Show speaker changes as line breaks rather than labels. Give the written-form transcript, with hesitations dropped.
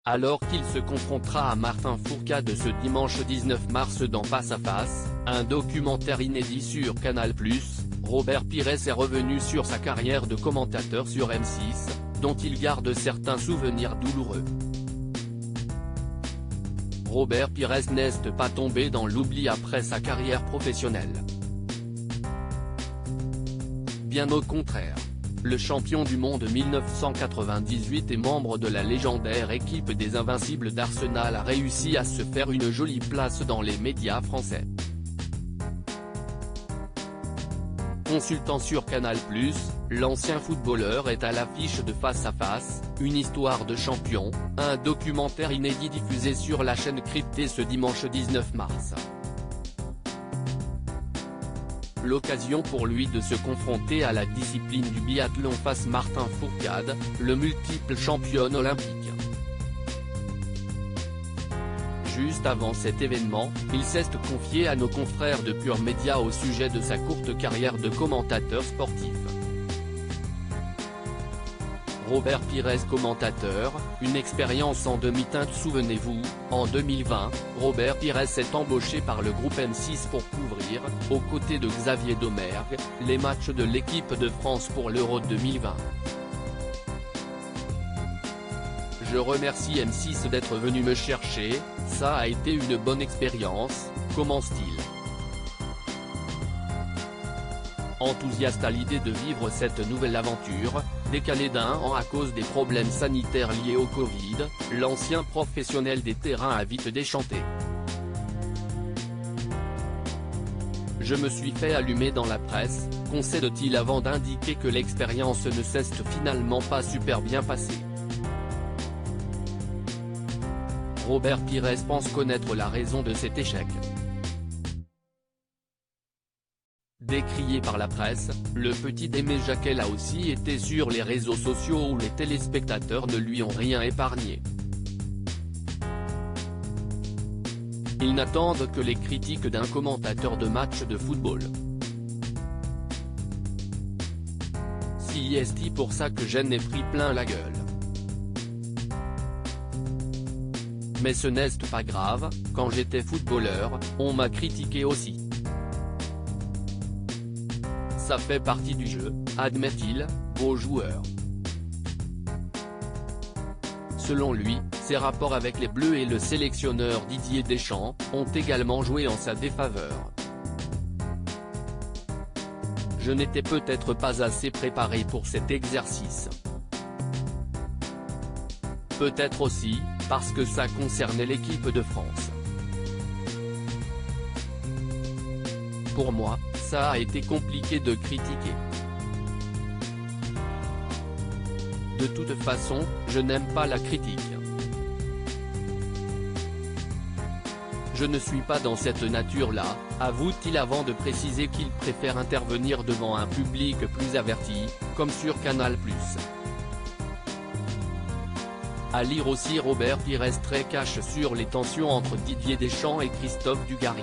Alors qu'il se confrontera à Martin Fourcade ce dimanche 19 mars dans Face à Face, un documentaire inédit sur Canal+, Robert Pires est revenu sur sa carrière de commentateur sur M6, dont il garde certains souvenirs douloureux. Robert Pires n'est pas tombé dans l'oubli après sa carrière professionnelle. Bien au contraire. Le champion du monde 1998 et membre de la légendaire équipe des Invincibles d'Arsenal a réussi à se faire une jolie place dans les médias français. Consultant sur Canal+, l'ancien footballeur est à l'affiche de Face à Face, une histoire de champion, un documentaire inédit diffusé sur la chaîne cryptée ce dimanche 19 mars. L'occasion pour lui de se confronter à la discipline du biathlon face Martin Fourcade, le multiple championne olympique. Juste avant cet événement, il s'est confié à nos confrères de Pure Média au sujet de sa courte carrière de commentateur sportif. Robert Pires commentateur, une expérience en demi-teinte. Souvenez-vous, en 2020, Robert Pires est embauché par le groupe M6 pour couvrir, aux côtés de Xavier Domergue, les matchs de l'équipe de France pour l'Euro 2020. Je remercie M6 d'être venu me chercher, ça a été une bonne expérience, commence-t-il. Enthousiaste à l'idée de vivre cette nouvelle aventure, décalée d'1 an à cause des problèmes sanitaires liés au Covid, l'ancien professionnel des terrains a vite déchanté. Je me suis fait allumer dans la presse, concède-t-il avant d'indiquer que l'expérience ne s'est finalement pas super bien passée. Robert Pires pense connaître la raison de cet échec. Décrié par la presse, le petit Aimé Jacquet a aussi été sur les réseaux sociaux où les téléspectateurs ne lui ont rien épargné. Ils n'attendent que les critiques d'un commentateur de match de football. Si est pour ça que j'en ai pris plein la gueule. Mais ce n'est pas grave, quand j'étais footballeur, on m'a critiqué aussi. Ça fait partie du jeu, admet-il, beau joueur. Selon lui, ses rapports avec les Bleus et le sélectionneur Didier Deschamps, ont également joué en sa défaveur. Je n'étais peut-être pas assez préparé pour cet exercice. Peut-être aussi, parce que ça concernait l'équipe de France. Pour moi, ça a été compliqué de critiquer. De toute façon, je n'aime pas la critique. Je ne suis pas dans cette nature-là, avoue-t-il avant de préciser qu'il préfère intervenir devant un public plus averti, comme sur Canal+. À lire aussi Robert Pires très cash sur les tensions entre Didier Deschamps et Christophe Dugarry.